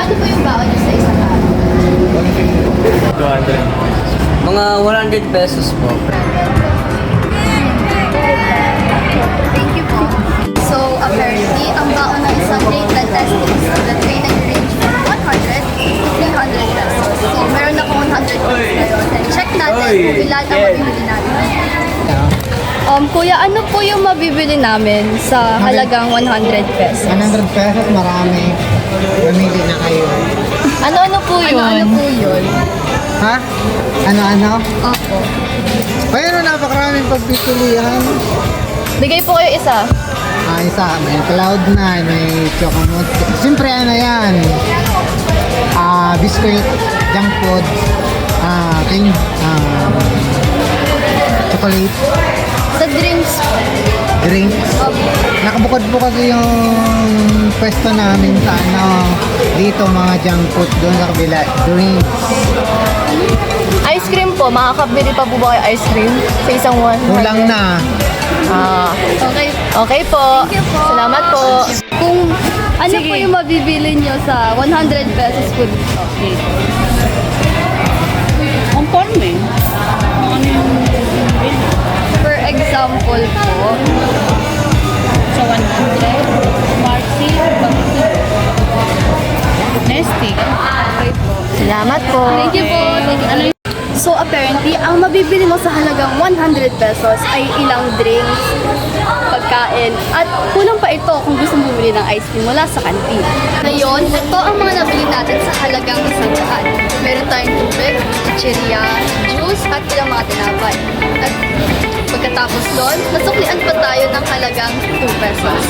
Magkano po yung baon niyo sa isang araw? 200. Mga 100 pesos po. Thank you po. So, apparently, ang baon ng isang grade na testing student ay nag-range from 100 to 300 pesos. So, meron ako 100 pesos ngayon. And check natin kung ilan ang mabibili natin. Kuya, ano po yung mabibili namin sa halagang 100 pesos? 100 pesos, marami. Pamili na kayo. Ano-ano po yun? Ano po yun? Ha? Ano-ano? Opo. Pero napakaraming pagpipilian. Bigay po kayo isa. Isa, may Cloud9, may Chocomod. Siyempre ano yan? Biscuit, junk food, chocolate, Sa drinks po. drinks. Opo. Nakabukod po kasi yung pwesto namin sa dito mga junk food, doon sa kabila, drinks. Ice cream po. Makakabili pa po ba kayo ice cream? Sa isang 100? Kulang na. Okay. Okay po. Thank you po. Salamat po. Kung ano po yung mabibili nyo sa 100 pesos food? Okay. Conforme. Ano yung For example po, sa 100? Marcy, Nesty. okay po. Salamat po. Thank you po. Thank you. So apparently, ang mabibili mo sa halagang 100 pesos ay ilang drinks, pagkain, at kulang pa ito kung gusto mo bumili ng ice cream mula sa kantin. Ngayon, ito ang mga nabili natin sa halagang 100. Meron tayong tubig, chicheria, juice, at ilang mga tinapay. At pagkatapos doon, nasuklian pa tayo ng halagang 2 pesos.